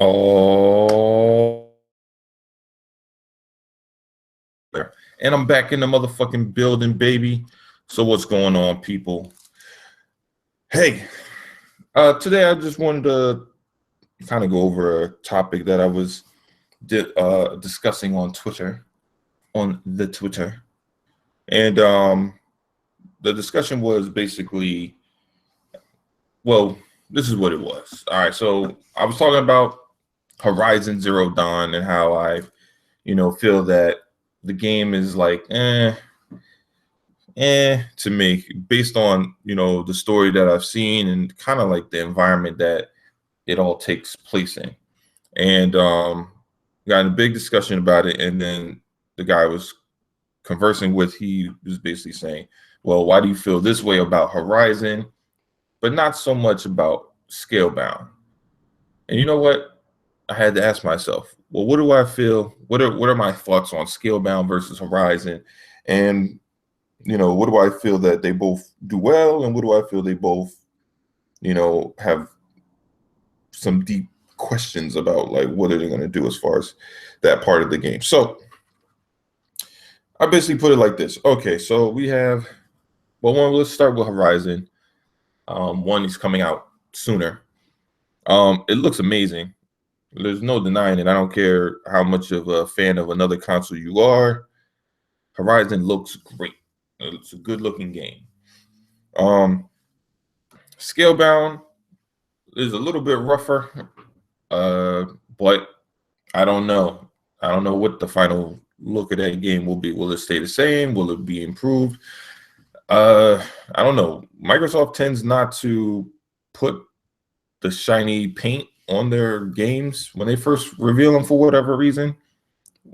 Oh, and I'm back in the motherfucking building, baby. So what's going on, people? Hey, today I just wanted to kind of go over a topic that I was discussing on Twitter, on the Twitter, and the discussion was basically, well, this is what it was. All right, so I was talking about Horizon Zero Dawn and how I, feel that the game is like, to me, based on the story that I've seen and kind of like the environment that it all takes place in. And got in a big discussion about it, and then the guy I was conversing with, he was basically saying, well, why do you feel this way about Horizon but not so much about Scalebound? And you know what, I had to ask myself, well, what do I feel, what are my thoughts on Scalebound versus Horizon? And what do I feel that they both do well, and what do I feel they both, have some deep questions about, like, what are they going to do as far as that part of the game? So I basically put it like this. Okay, so we have, well, let's start with Horizon. One is coming out sooner. It looks amazing. There's no denying it. I don't care how much of a fan of another console you are. Horizon looks great. It's a good looking game. Um, Scalebound is a little bit rougher, uh, but I don't know. I don't know what the final look of that game will be. Will it stay the same? Will it be improved? I don't know. Microsoft tends not to put the shiny paint on their games when they first reveal them for whatever reason,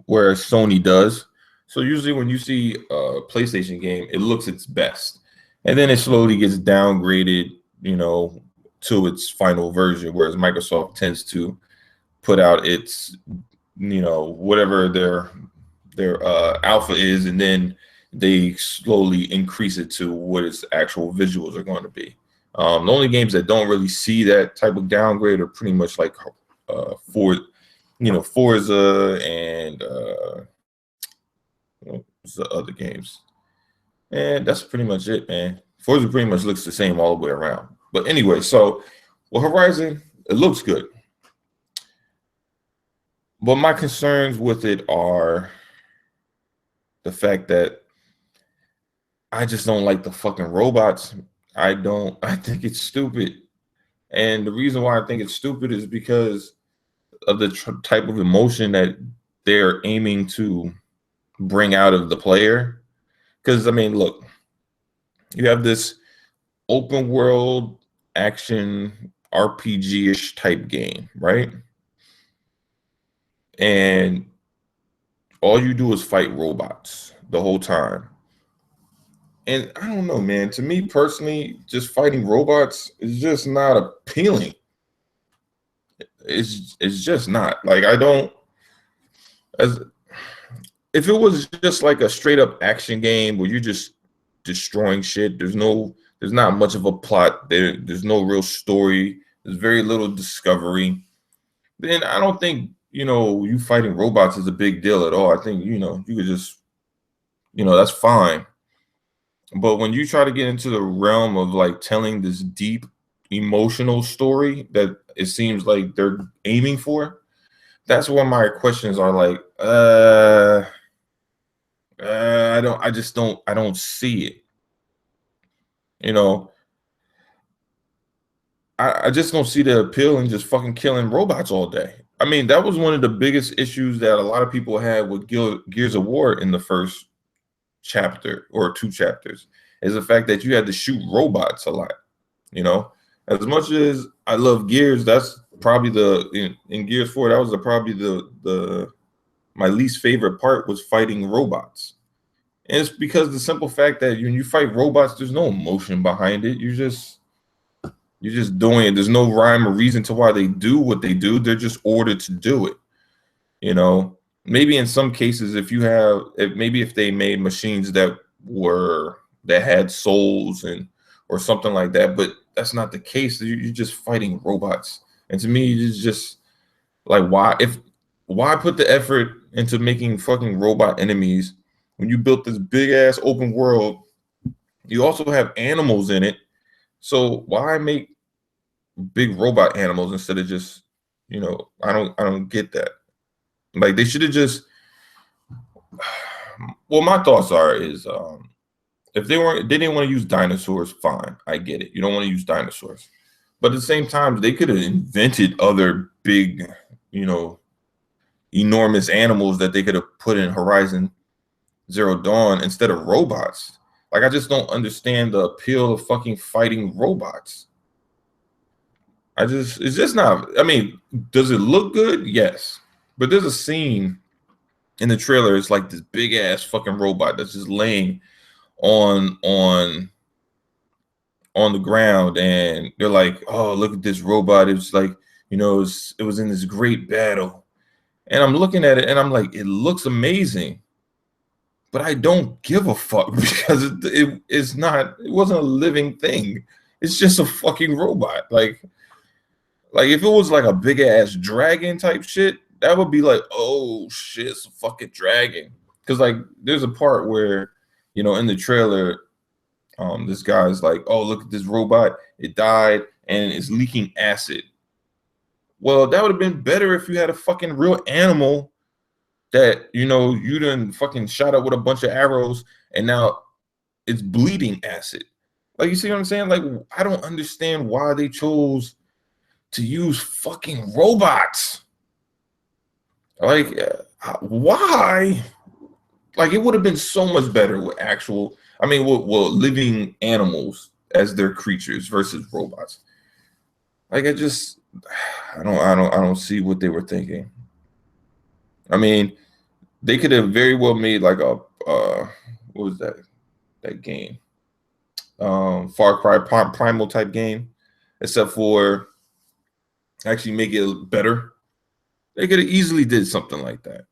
whereas Sony does. So usually when you see a PlayStation game, it looks its best, and then it slowly gets downgraded, to its final version. Whereas Microsoft tends to put out its, whatever their alpha is, and then they slowly increase it to what its actual visuals are going to be. The only games that don't really see that type of downgrade are pretty much like Forza and what's the other games, and that's pretty much it, man. Forza pretty much looks the same all the way around. But anyway, so well, Horizon, it looks good, but my concerns with it are the fact that I just don't like the fucking robots. I don't. I think it's stupid, and the reason why I think it's stupid is because of the type of emotion that they're aiming to bring out of the player. Because I mean, look, you have this open world action RPG-ish type game, right? And all you do is fight robots the whole time. And I don't know, man. To me personally, just fighting robots is just not appealing. It's just not. Like, I don't, as if it was just like a straight up action game where you're just destroying shit, there's not much of a plot there's no real story, there's very little discovery, then I don't think, you fighting robots is a big deal at all. I think, you could just, that's fine. But when you try to get into the realm of like telling this deep emotional story that it seems like they're aiming for, that's where my questions are like, I don't see it. You know, I just don't see the appeal in just fucking killing robots all day. I mean, that was one of the biggest issues that a lot of people had with Gears of War in the first chapter or two chapters, is the fact that you had to shoot robots a lot. You know, as much as I love Gears, that's probably in Gears 4, that was probably the my least favorite part, was fighting robots. And it's because the simple fact that when you fight robots, there's no emotion behind it. You're just doing it. There's no rhyme or reason to why they do what they do. They're just ordered to do it. Maybe in some cases, if they made machines that had souls and or something like that, but that's not the case. You're just fighting robots, and to me, it's just Like, why put the effort into making fucking robot enemies when you built this big ass open world? You also have animals in it, so why make big robot animals instead of just, I don't get that. Like, they should have just. Well, my thoughts is if they didn't want to use dinosaurs, fine, I get it. You don't want to use dinosaurs, but at the same time, they could have invented other big, you know, enormous animals that they could have put in Horizon Zero Dawn instead of robots. Like, I just don't understand the appeal of fucking fighting robots. It's just not. I mean, does it look good? Yes, but there's a scene in the trailer. It's like this big ass fucking robot that's just laying on on on the ground, and they're like, "Oh, look at this robot." It was like, it was in this great battle, and I'm looking at it, and I'm like, it looks amazing, but I don't give a fuck because it's not. It wasn't a living thing. It's just a fucking robot. Like if it was like a big ass dragon type shit, that would be like, oh shit, it's a fucking dragon. Because like there's a part where, in the trailer, this guy's like, oh, look at this robot. It died and it's leaking acid. Well, that would have been better if you had a fucking real animal that, you done fucking shot up with a bunch of arrows and now it's bleeding acid. Like, you see what I'm saying? Like, I don't understand why they chose to use fucking robots. Like, why? Like, it would have been so much better with living animals as their creatures versus robots. Like, I don't see what they were thinking. I mean, they could have very well made like what was that game? Far Cry Primal type game, except for actually make it better. They could have easily did something like that,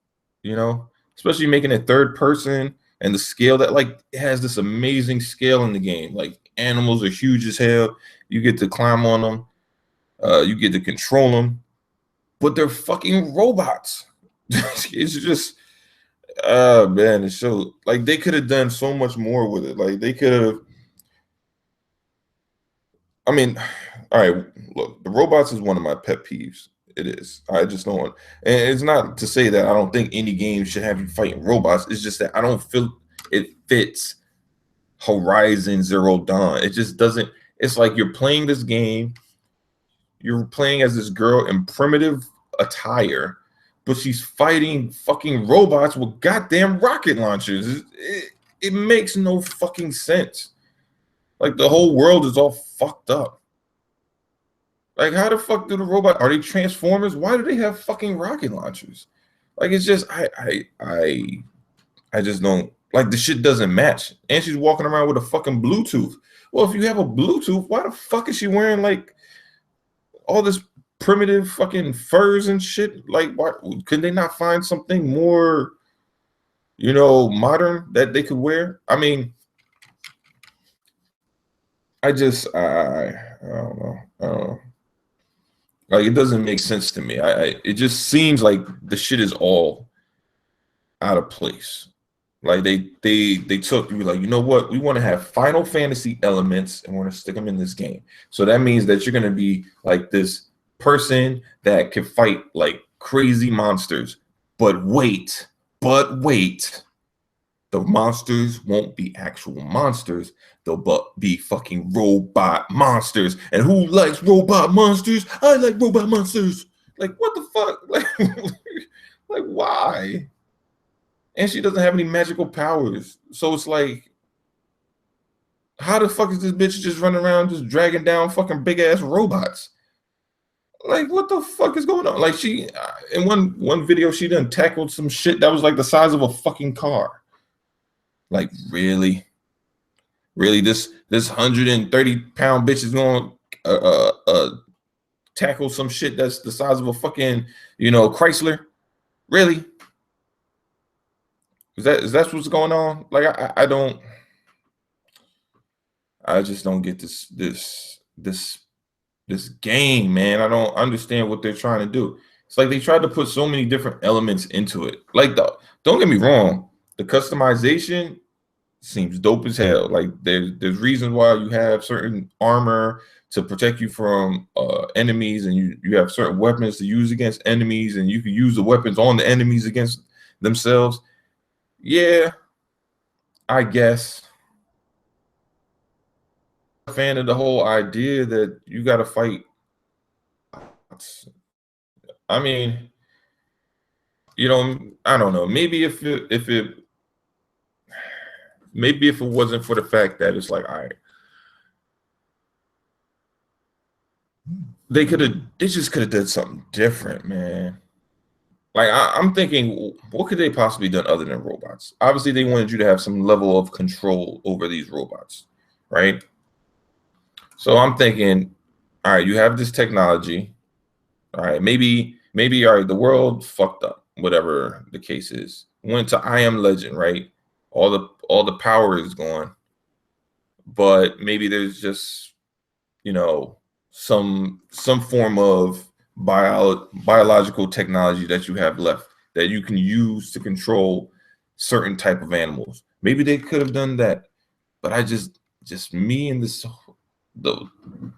especially making it third person and the scale that like it has this amazing scale in the game. Like animals are huge as hell. You get to climb on them. You get to control them, but they're fucking robots. It's just, man, it's so like they could have done so much more with it. Like they could have. I mean, all right, look, the robots is one of my pet peeves. It is. I just don't want, and it's not to say that I don't think any game should have you fighting robots. It's just that I don't feel it fits Horizon Zero Dawn. It just doesn't. It's like you're playing this game, you're playing as this girl in primitive attire, but she's fighting fucking robots with goddamn rocket launchers. It makes no fucking sense. Like the whole world is all fucked up. Like, how the fuck do the robot? Are they Transformers? Why do they have fucking rocket launchers? Like, it's just I just don't like the shit doesn't match. And she's walking around with a fucking Bluetooth. Well, if you have a Bluetooth, why the fuck is she wearing like all this primitive fucking furs and shit? Like, why could they not find something more, modern that they could wear? I mean, I don't know. I don't know. Like it doesn't make sense to me. It just seems like the shit is all out of place. Like they took you like, you know what? We want to have Final Fantasy elements and we're gonna stick them in this game. So that means that you're gonna be like this person that can fight like crazy monsters. But wait, the monsters won't be actual monsters. They'll be fucking robot monsters. And who likes robot monsters? I like robot monsters. Like, what the fuck? Like why? And she doesn't have any magical powers. So it's like, how the fuck is this bitch just running around just dragging down fucking big ass robots? Like, what the fuck is going on? Like, she in one video, she done tackled some shit that was like the size of a fucking car. Like, really? Really, this 130-pound bitch is going to tackle some shit that's the size of a fucking Chrysler? Really? Is that what's going on? Like I just don't get this game, man. I don't understand what they're trying to do. It's like they tried to put so many different elements into it. Like, don't get me wrong, the customization seems dope as hell. Like there's reasons why you have certain armor to protect you from enemies, and you have certain weapons to use against enemies, and you can use the weapons on the enemies against themselves. Yeah, I guess. I'm a fan of the whole idea that you got to fight. I mean, I don't know. Maybe if it wasn't for the fact that it's like, all right, they just could have done something different, man. Like I'm thinking, what could they possibly done other than robots? Obviously, they wanted you to have some level of control over these robots, right? So I'm thinking, all right, you have this technology. All right, maybe all right, the world fucked up, whatever the case is. Went to I am legend, right? All the power is gone, but maybe there's just you know some form of biological technology that you have left that you can use to control certain type of animals. Maybe they could have done that, but just me and the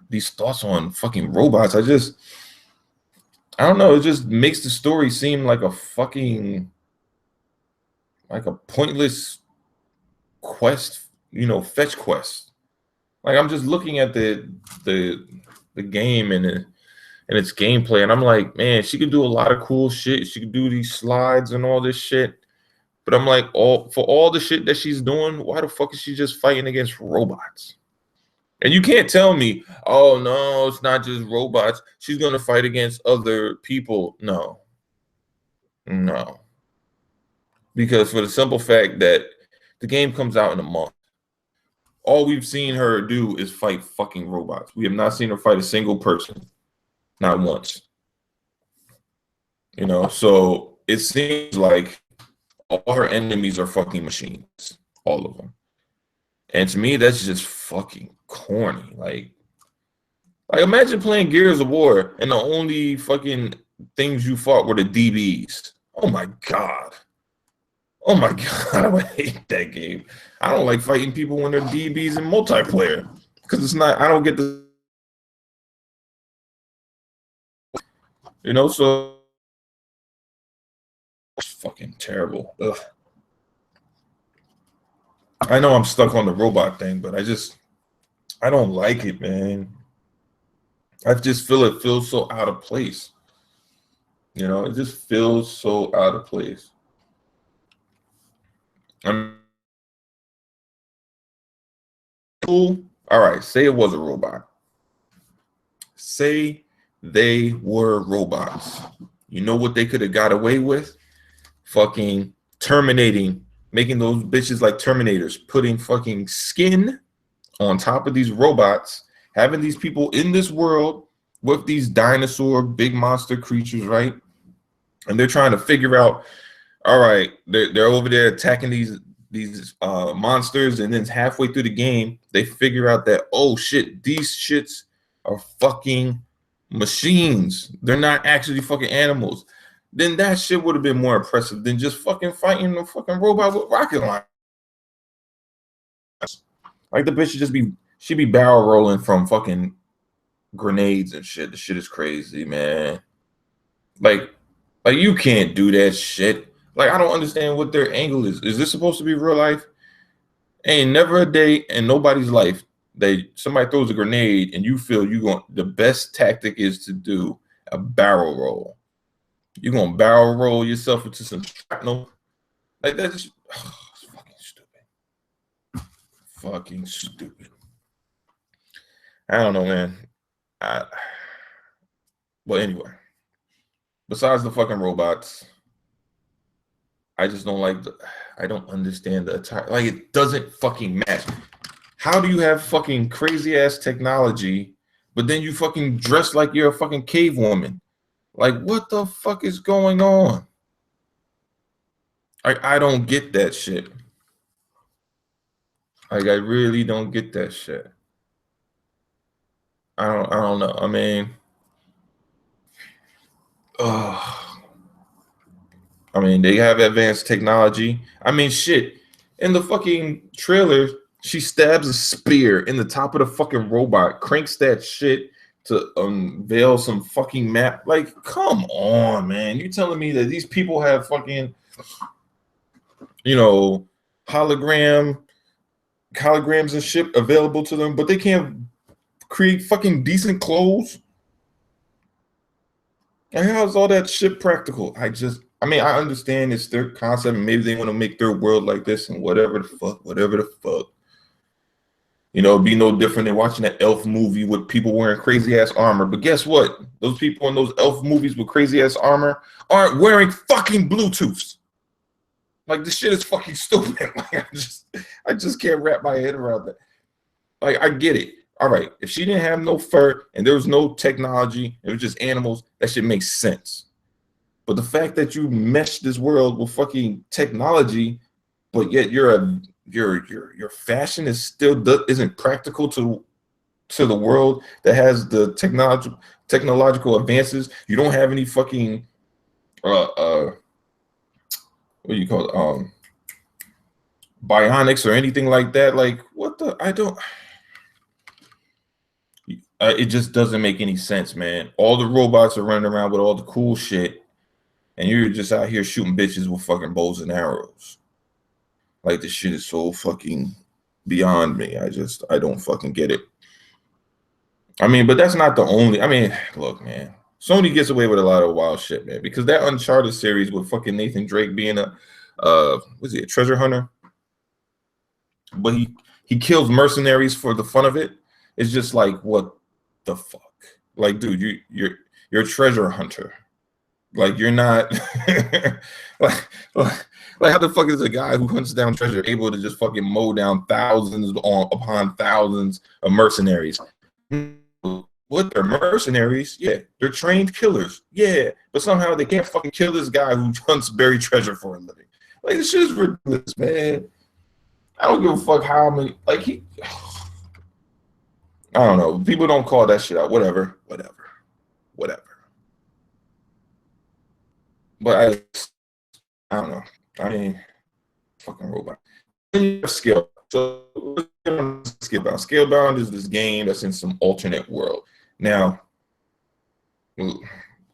these thoughts on fucking robots. I don't know. It just makes the story seem like a fucking like a pointless quest, fetch quest. Like I'm just looking at the the game and its gameplay, and I'm like, man, she could do a lot of cool shit. She could do these slides and all this shit. But I'm like, all the shit that she's doing, why the fuck is she just fighting against robots? And you can't tell me, oh no, it's not just robots. She's gonna fight against other people. No, no. Because for the simple fact that the game comes out in a month. All we've seen her do is fight fucking robots. We have not seen her fight a single person. Not once. So it seems like all her enemies are fucking machines. All of them. And to me, that's just fucking corny. Like imagine playing Gears of War and the only fucking things you fought were the DBs. Oh my god. Oh my god, I hate that game. I don't like fighting people when they're DBs in multiplayer. Because I don't get so it's fucking terrible. Ugh. I know I'm stuck on the robot thing, but I don't like it, man. I just feel it feels so out of place. It just feels so out of place. I'm cool. All right, say it was a robot. Say they were robots. You know what they could have got away with? Fucking terminating, making those bitches like Terminators, putting fucking skin on top of these robots, having these people in this world with these dinosaur big monster creatures, right? And they're trying to figure out, all right, they're over there attacking these monsters, and then halfway through the game, they figure out that, oh shit, these shits are fucking machines. They're not actually fucking animals. Then that shit would have been more impressive than just fucking fighting a fucking robot with rocket launchers. Like the bitch she'd be barrel rolling from fucking grenades and shit. The shit is crazy, man. Like, like you can't do that shit. Like I don't understand what their angle is. Is this supposed to be real life? Ain't never a day in nobody's life that somebody throws a grenade and you feel the best tactic is to do a barrel roll. You're gonna barrel roll yourself into some shrapnel. Like that's just it's fucking stupid. Fucking stupid. I don't know, man. I, well, anyway, besides the fucking robots, I just don't like I don't understand the attire. Like it doesn't fucking match. How do you have fucking crazy ass technology, but then you fucking dress like you're a fucking cave woman? Like what the fuck is going on? I don't get that shit. Like I really don't get that shit. I don't know. I mean, I mean, they have advanced technology. I mean, shit. In the fucking trailer, she stabs a spear in the top of the fucking robot, cranks that shit to unveil some fucking map. Like, come on, man. You telling me that these people have fucking, you know, holograms and shit available to them, but they can't create fucking decent clothes? And how's all that shit practical? I mean, I understand it's their concept, and maybe they want to make their world like this and whatever the fuck. You know, it'd be no different than watching an elf movie with people wearing crazy ass armor. But guess what? Those people in those elf movies with crazy ass armor aren't wearing fucking Bluetooths. Like, this shit is fucking stupid. Like, I just can't wrap my head around that. Like, I get it. All right, if she didn't have no fur and there was no technology, it was just animals, that shit makes sense. But the fact that you mesh this world with fucking technology, but yet your fashion is still isn't practical to the world that has the technological advances. You don't have any fucking what do you call it? Bionics or anything like that. Like, what the? I don't. It just doesn't make any sense, man. All the robots are running around with all the cool shit, and you're just out here shooting bitches with fucking bows and arrows. Like, this shit is so fucking beyond me. I don't fucking get it. I mean, but that's not the only. I mean, look, man. Sony gets away with a lot of wild shit, man. Because that Uncharted series with fucking Nathan Drake being was he a treasure hunter? But he kills mercenaries for the fun of it. It's just like, what the fuck? Like, dude, you're a treasure hunter. Like, you're not like how the fuck is a guy who hunts down treasure able to just fucking mow down thousands upon thousands of mercenaries? What, they're mercenaries? Yeah. They're trained killers. Yeah. But somehow they can't fucking kill this guy who hunts buried treasure for a living. Like, this shit is ridiculous, man. I don't give a fuck how many, like, I don't know. People don't call that shit out. Whatever. But I don't know. I mean, fucking robot. Scale. So Scalebound. Scalebound is this game that's in some alternate world. Now,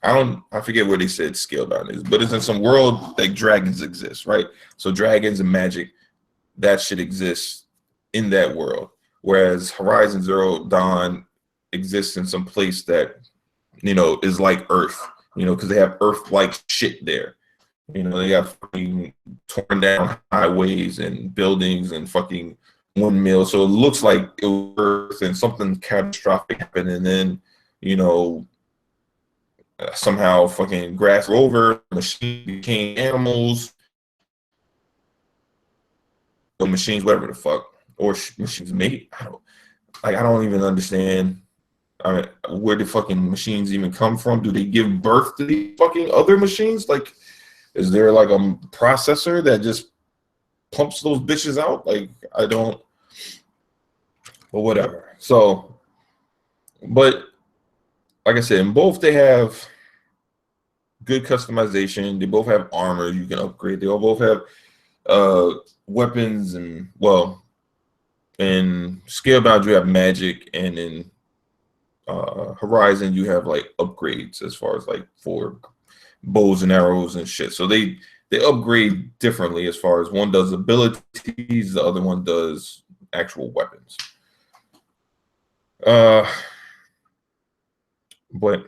I forget where they said Scalebound is, but it's in some world like dragons exist, right? So dragons and magic, that shit exists in that world. Whereas Horizon Zero Dawn exists in some place that, you know, is like Earth, you know, because they have Earth-like shit there. You know, they have fucking torn down highways and buildings and fucking windmills. So it looks like it was Earth and something catastrophic happened, and then, you know, somehow fucking grass over, machines became animals, or machines, whatever the fuck, or machines made. I don't even understand. I mean, where the fucking machines even come from? Do they give birth to these fucking other machines? Like, is there like a processor that just pumps those bitches out? Like, I don't. But whatever. So, but like I said, in both they have good customization. They both have armor you can upgrade. They all both have weapons, and well, in Scalebound you have magic, and in Horizon you have like upgrades as far as like for bows and arrows and shit. So they upgrade differently as far as one does abilities, the other one does actual weapons. But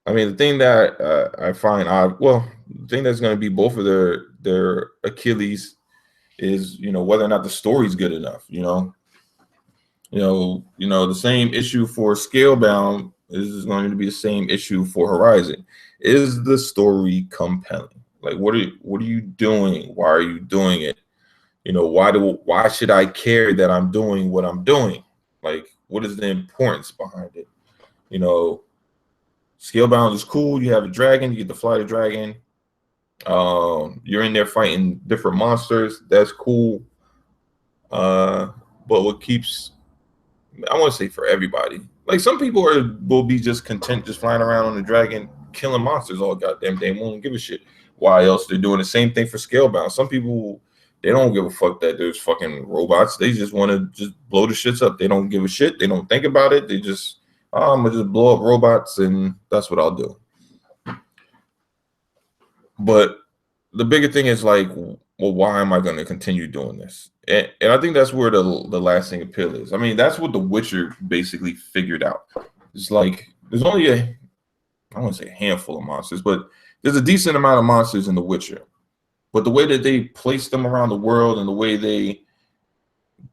I mean, the thing that I find odd, well, the thing that's going to be both of their Achilles is, you know, whether or not the story's good enough. You know, the same issue for Scalebound is going to be the same issue for Horizon. Is the story compelling? Like, what are you doing? Why are you doing it? You know, why should I care that I'm doing what I'm doing? Like, what is the importance behind it? You know, Scalebound is cool. You have a dragon. You get to fly the dragon. You're in there fighting different monsters. That's cool. But what keeps, I want to say for everybody, like, some people will be just content just flying around on the dragon killing monsters all goddamn day. Won't give a shit. Why else they're doing the same thing for Scalebound? Some people, they don't give a fuck that there's fucking robots. They just want to just blow the shits up. They don't give a shit. They don't think about it. They just, oh, I'm gonna just blow up robots and that's what I'll do. But the bigger thing is like, well, why am I going to continue doing this? And I think that's where the lasting appeal is. I mean, that's what The Witcher basically figured out. It's like there's only I don't want to say a handful of monsters, but there's a decent amount of monsters in The Witcher. But the way that they place them around the world and the way they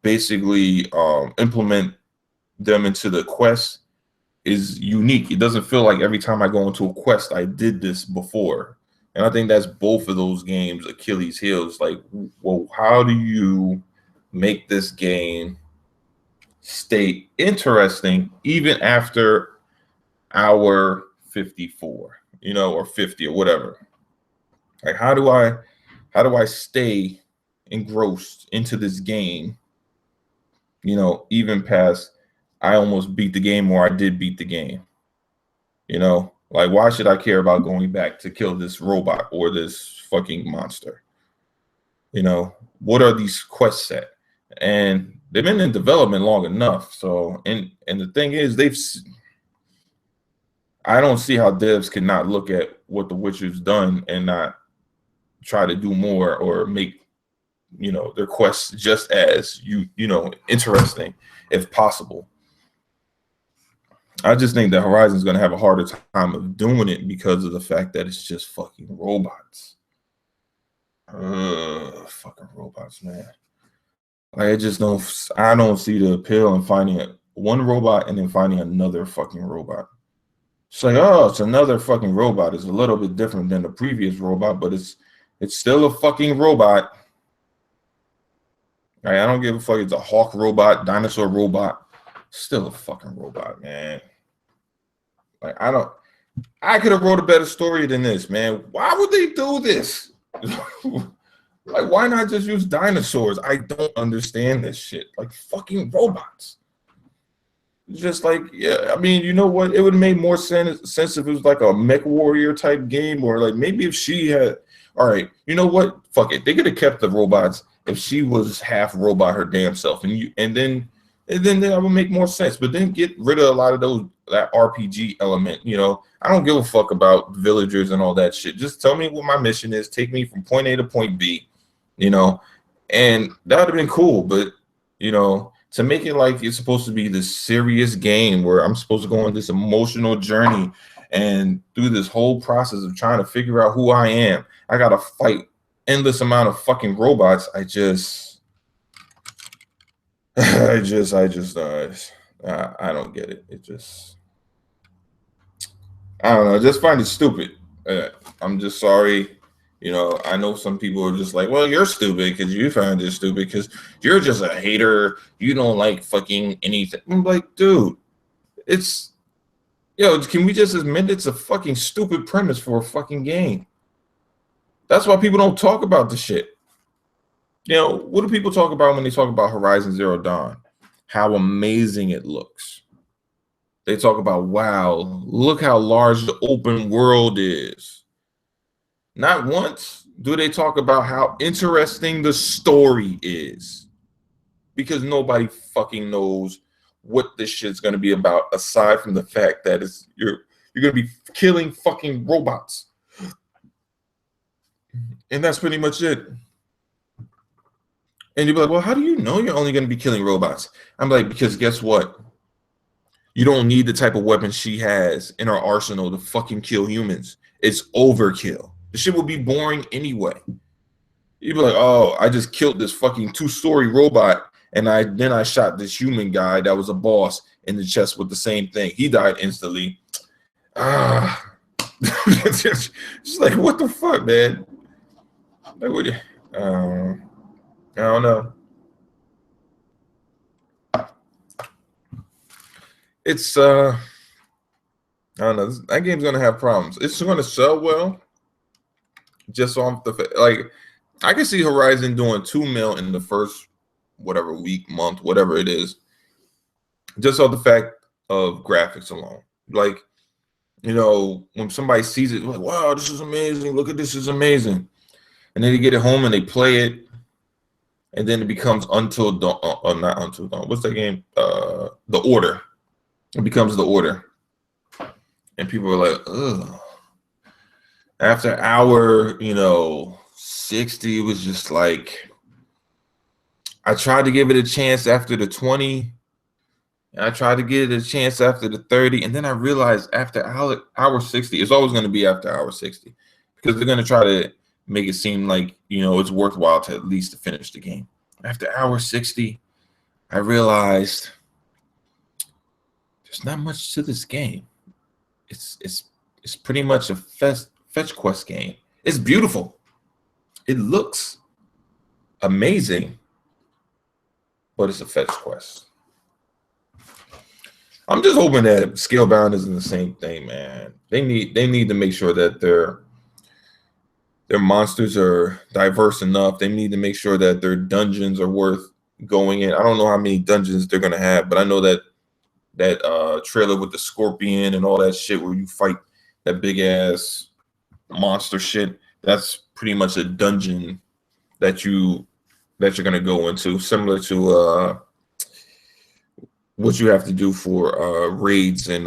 basically implement them into the quest is unique. It doesn't feel like every time I go into a quest, I did this before. And I think that's both of those games' Achilles heels. Like, well, how do you make this game stay interesting even after hour 54, you know, or 50 or whatever? Like, how do I stay engrossed into this game, you know, even past I almost beat the game or I did beat the game, you know? Like, why should I care about going back to kill this robot or this fucking monster? You know, what are these quests at? And they've been in development long enough. So, and the thing is, I don't see how devs can not look at what The Witcher's done and not try to do more or make, you know, their quests just as you know, interesting if possible. I just think that Horizon's going to have a harder time of doing it because of the fact that it's just fucking robots. Fucking robots, man. I don't see the appeal in finding one robot and then finding another fucking robot. It's like, oh, it's another fucking robot. It's a little bit different than the previous robot, but it's still a fucking robot. Right, I don't give a fuck. It's a hawk robot, dinosaur robot. Still a fucking robot, man. Like, I could have wrote a better story than this, man. Why would they do this? Like, why not just use dinosaurs? I don't understand this shit. Like, fucking robots. Just like, yeah, I mean, you know what? It would have made more sense if it was like a mech warrior type game, or like maybe if she had, all right, you know what? Fuck it. They could have kept the robots if she was half robot her damn self, and then that would make more sense. But then get rid of a lot of that RPG element. You know, I don't give a fuck about villagers and all that shit. Just tell me what my mission is. Take me from point A to point B. You know, and that would have been cool. But you know, to make it like it's supposed to be this serious game where I'm supposed to go on this emotional journey and through this whole process of trying to figure out who I am, I gotta fight endless amount of fucking robots. I don't get it. It just, I don't know. I just find it stupid. I'm just sorry. You know, I know some people are just like, well, you're stupid because you find it stupid because you're just a hater. You don't like fucking anything. I'm like, dude, it's, can we just admit it's a fucking stupid premise for a fucking game? That's why people don't talk about the shit. You know, what do people talk about when they talk about Horizon Zero Dawn? How amazing it looks. They talk about, wow, look how large the open world is. Not once do they talk about how interesting the story is, because nobody fucking knows what this shit's going to be about aside from the fact that you're going to be killing fucking robots. And that's pretty much it. And you'd be like, well, how do you know you're only going to be killing robots? I'm like, because guess what? You don't need the type of weapon she has in her arsenal to fucking kill humans. It's overkill. The shit will be boring anyway. You'd be like, oh, I just killed this fucking 2-story robot, and then I shot this human guy that was a boss in the chest with the same thing. He died instantly. It's like, what the fuck, man? Like, what? I don't know. It's I don't know. That game's gonna have problems. It's gonna sell well. Just off the like, I can see Horizon doing 2 mil in the first whatever week, month, whatever it is, just off the fact of graphics alone. Like, you know, when somebody sees it, like, wow, this is amazing. Look at this is amazing. And then they get it home and they play it, and then it becomes Until Dawn, not Until Dawn. What's that game? The Order. It becomes The Order, and people are like, ugh. After hour, 60, it was just like, I tried to give it a chance after the 20, and I tried to give it a chance after the 30, and then I realized after hour 60, it's always going to be after hour 60, because they're going to try to make it seem like, it's worthwhile to at least to finish the game. After hour 60, I realized there's not much to this game. It's pretty much a fetch quest game. It's beautiful. It looks amazing, but it's a fetch quest. I'm just hoping that Scalebound isn't the same thing, man. They need to make sure that their monsters are diverse enough. They need to make sure that their dungeons are worth going in. I don't know how many dungeons they're gonna have, but I know that trailer with the scorpion and all that shit where you fight that big ass monster shit. That's pretty much a dungeon that you're gonna go into, similar to what you have to do for raids in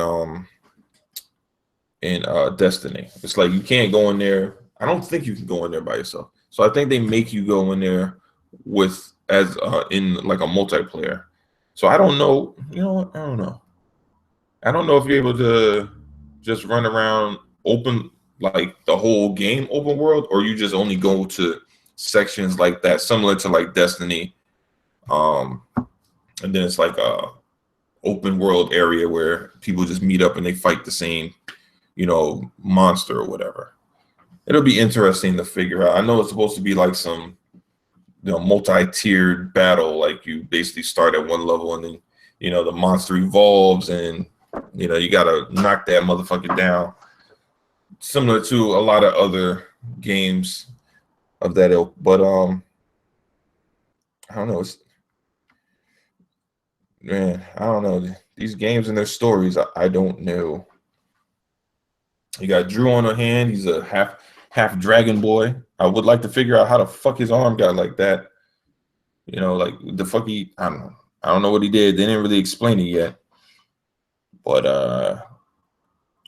Destiny. It's like you can't go in there. I don't think you can go in there by yourself. So I think they make you go in there with in like a multiplayer. So I don't know. You know what? I don't know. I don't know if you're able to just run around open, like the whole game open world, or you just only go to sections like that, similar to like Destiny. And then it's like a open world area where people just meet up and they fight the same, monster or whatever. It'll be interesting to figure out. I know it's supposed to be like some, multi-tiered battle. Like you basically start at one level and then, the monster evolves and, you got to knock that motherfucker down. Similar to a lot of other games of that ilk. But I don't know. Man, I don't know. These games and their stories, I don't know. You got Drew on the hand. He's a half dragon boy. I would like to figure out how the fuck his arm got like that. Like the fuck I don't know. I don't know what he did. They didn't really explain it yet. But I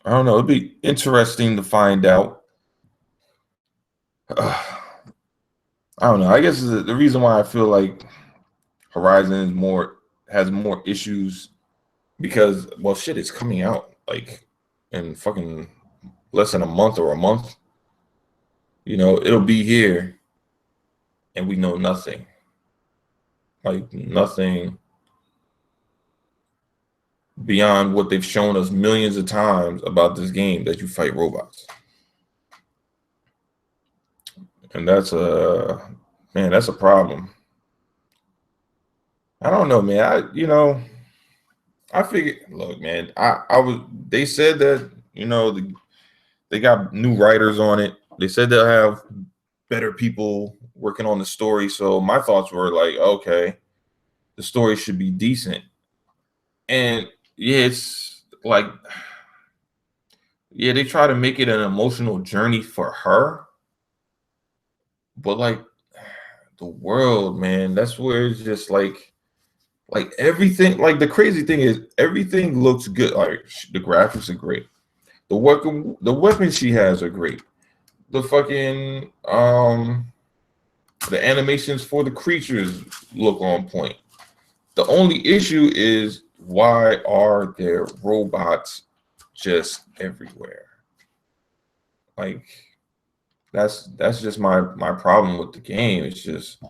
don't know. It'd be interesting to find out. I don't know. I guess the reason why I feel like Horizon has more issues because, well, shit, it's coming out like in fucking less than a month or a month. It'll be here and we know nothing. Like nothing beyond what they've shown us millions of times about this game, that you fight robots. And that's a problem. I don't know, man. I figured, look, man, they said that, they got new writers on it. They said they'll have better people working on the story. So my thoughts were like, okay, the story should be decent. And yeah, it's like, yeah, they try to make it an emotional journey for her. But like the world, man, that's where it's just like everything, like the crazy thing is everything looks good. Like the graphics are great. The weapons she has are great. The fucking the animations for the creatures look on point. The only issue is, why are there robots just everywhere? Like that's just my problem with the game. It's just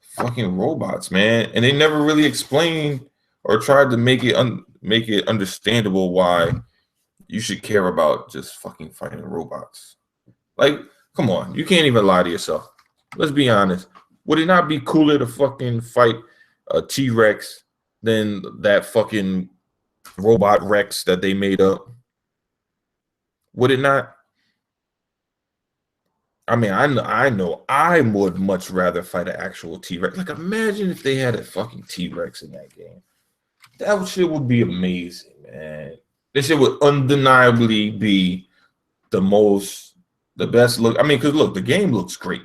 fucking robots, man. And they never really explained or tried to make it understandable why you should care about just fucking fighting robots. Like, come on, you can't even lie to yourself. Let's be honest. Would it not be cooler to fucking fight a T-Rex than that fucking robot Rex that they made up? Would it not? I mean, I know I would much rather fight an actual T-Rex. Like, imagine if they had a fucking T-Rex in that game. That shit would be amazing, man. This shit would undeniably be the best look. I mean, because look, the game looks great.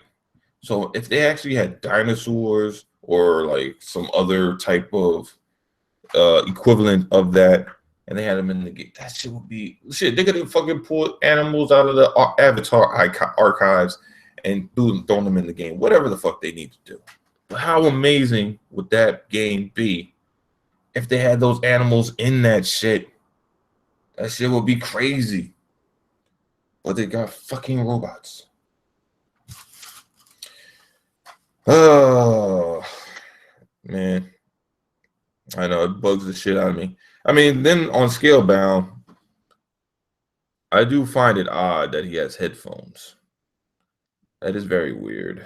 So if they actually had dinosaurs or like some other type of equivalent of that, and they had them in the game, that shit would be shit. They could have fucking pulled animals out of the Avatar archives and thrown them in the game. Whatever the fuck they need to do. But how amazing would that game be if they had those animals in that shit? That shit would be crazy. But they got fucking robots. Oh man, I know it bugs the shit out of me. I mean, then on Scalebound, I do find it odd that he has headphones. That is very weird.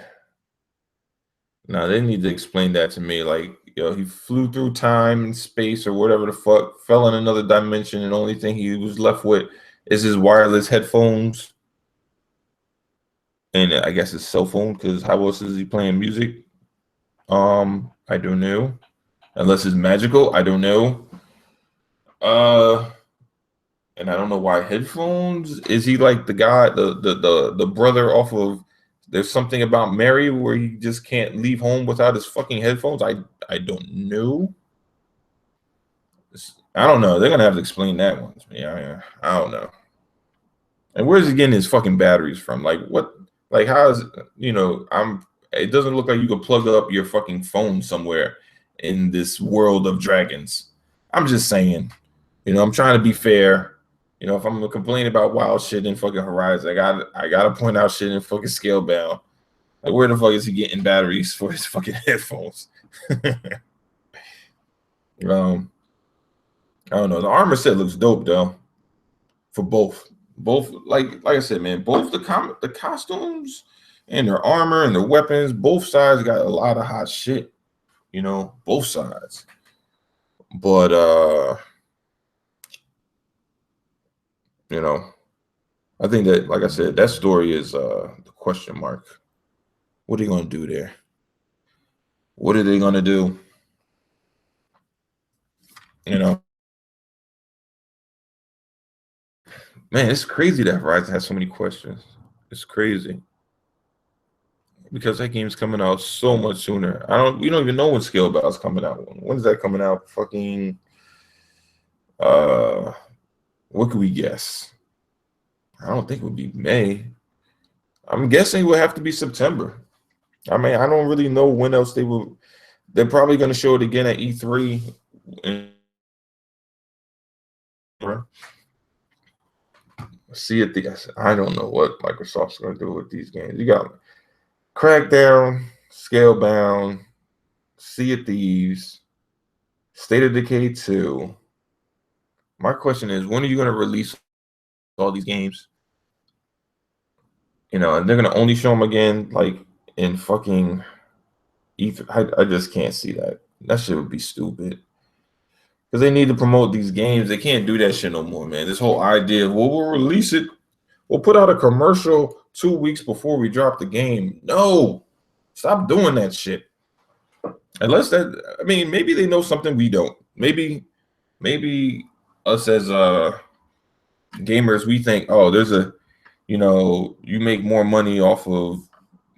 Now they need to explain that to me. Like, he flew through time and space or whatever the fuck, fell in another dimension, and the only thing he was left with is his wireless headphones. And I guess his cell phone, because how else is he playing music? I don't know. Unless it's magical, I don't know. And I don't know why headphones. Is he like the guy, the brother off of There's Something About Mary, where he just can't leave home without his fucking headphones? I don't know. I don't know. They're gonna have to explain that one to me. I don't know. And where's he getting his fucking batteries from? Like what? Like how is I'm? It doesn't look like you can plug up your fucking phone somewhere in this world of dragons. I'm just saying. I'm trying to be fair. If I'm gonna complain about wild shit in fucking Horizon, I gotta point out shit in fucking Scalebound. Like where the fuck is he getting batteries for his fucking headphones? I don't know. The armor set looks dope though. For both, like I said, man, both the costumes and their armor and their weapons, both sides got a lot of hot shit. Both sides. But I think that, like I said, that story is the question mark. What are you gonna do there? What are they gonna do? Man, it's crazy that Horizon has so many questions. It's crazy because that game's coming out so much sooner. We don't even know when Scalebound's coming out. When's that coming out? Fucking what could we guess? I don't think it would be May. I'm guessing it would have to be September. I mean, I don't really know when else they will. They're probably going to show it again at E3. See it. I don't know what Microsoft's going to do with these games. You got Crackdown, Scalebound, Sea of Thieves, State of Decay 2. My question is, when are you going to release all these games? And they're going to only show them again, like in fucking E3. I just can't see that. That shit would be stupid. Because they need to promote these games. They can't do that shit no more, man. This whole idea of, well, we'll release it. We'll put out a commercial 2 weeks before we drop the game. No. Stop doing that shit. Unless maybe they know something we don't. Maybe us as gamers, we think, oh, you make more money off of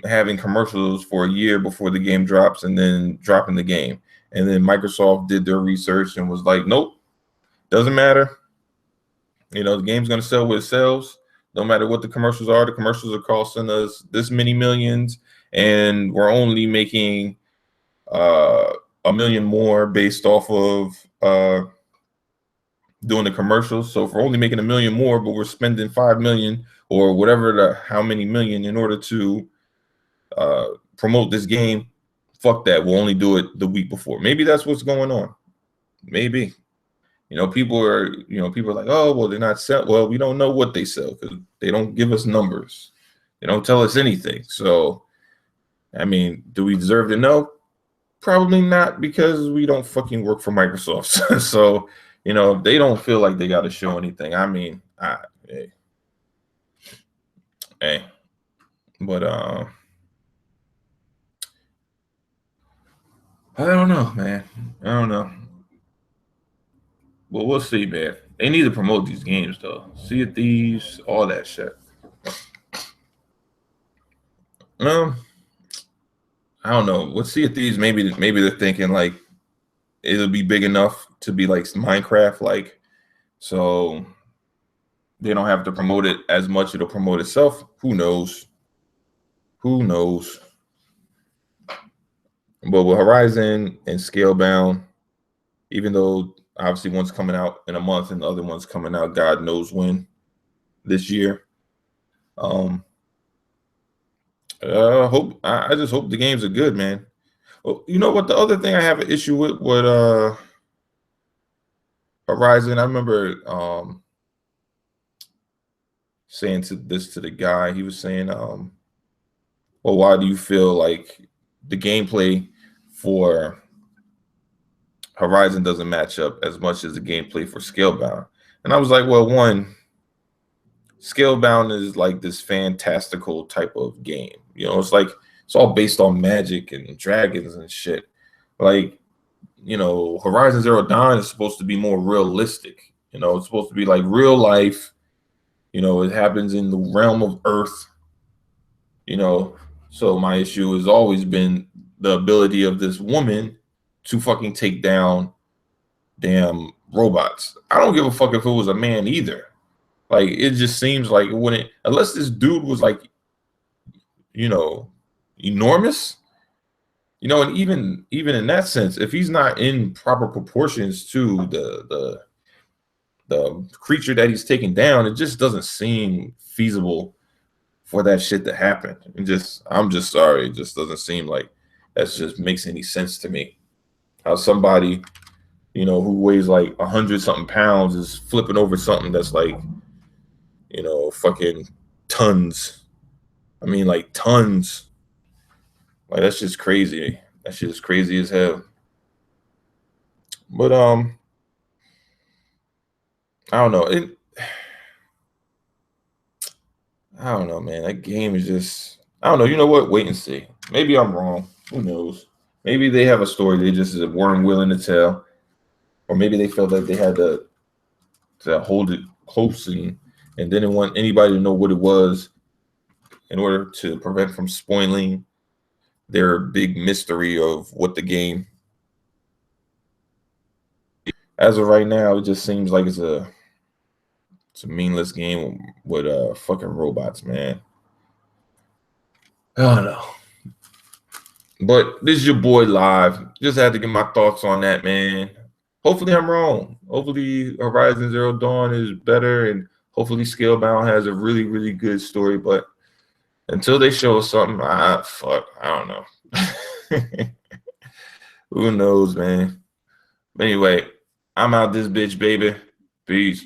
having commercials for a year before the game drops and then dropping the game. And then Microsoft did their research and was like, nope, doesn't matter. The game's going to sell what it sells. No matter what the commercials are costing us this many millions, and we're only making $1 million more based off of doing the commercials. So if we're only making $1 million more, but we're spending 5 million or whatever how many million in order to promote this game, fuck that. We'll only do it the week before. Maybe that's what's going on. Maybe. People are like, oh, well, they're not sell. Well, we don't know what they sell because they don't give us numbers. They don't tell us anything. So, I mean, do we deserve to know? Probably not, because we don't fucking work for Microsoft. So, they don't feel like they got to show anything. I mean, hey, but I don't know, man. I don't know. Well, we'll see, man. They need to promote these games though. Sea of Thieves, all that shit. Um, I don't know. With Sea of Thieves, maybe they're thinking like it'll be big enough to be like Minecraft, like so they don't have to promote it as much. It'll promote itself. Who knows? Who knows? But with Horizon and Scalebound, even though obviously one's coming out in a month and the other one's coming out God knows when this year. I just hope the games are good, man. Well, you know what? The other thing I have an issue with Horizon, I remember saying to the guy, he was saying, well, why do you feel like the gameplay for Horizon doesn't match up as much as the gameplay for Scalebound? And I was like, well, one, Scalebound is like this fantastical type of game. You know, it's like it's all based on magic and dragons and shit. Like, you know, Horizon Zero Dawn is supposed to be more realistic. You know, it's supposed to be like real life. You know, it happens in the realm of Earth. You know, so my issue has always been the ability of this woman to fucking take down damn robots. I don't give a fuck if it was a man either. Like it just seems like it wouldn't, unless this dude was like, you know, enormous. You know, and even in that sense, if he's not in proper proportions to the creature that he's taking down, it just doesn't seem feasible for that shit to happen. And just, I'm just sorry, it just doesn't seem like that just makes any sense to me. How somebody, you know, who weighs like 100-something pounds is flipping over something that's like, you know, fucking tons. I mean, like tons. Like that's just crazy. That shit is crazy as hell. But I don't know. I don't know, man. That game is just, I don't know. You know what? Wait and see. Maybe I'm wrong. Who knows? Maybe they have a story they just weren't willing to tell, or maybe they felt like they had to hold it close and didn't want anybody to know what it was in order to prevent from spoiling their big mystery of what the game. As of right now, it just seems like it's a meaningless game with fucking robots, man. I don't know. But this is your boy live. Just had to get my thoughts on that, man. Hopefully I'm wrong. Hopefully Horizon Zero Dawn is better, and hopefully Scalebound has a really, really good story. But until they show us something, I don't know. Who knows, man? Anyway, I'm out this bitch, baby. Peace.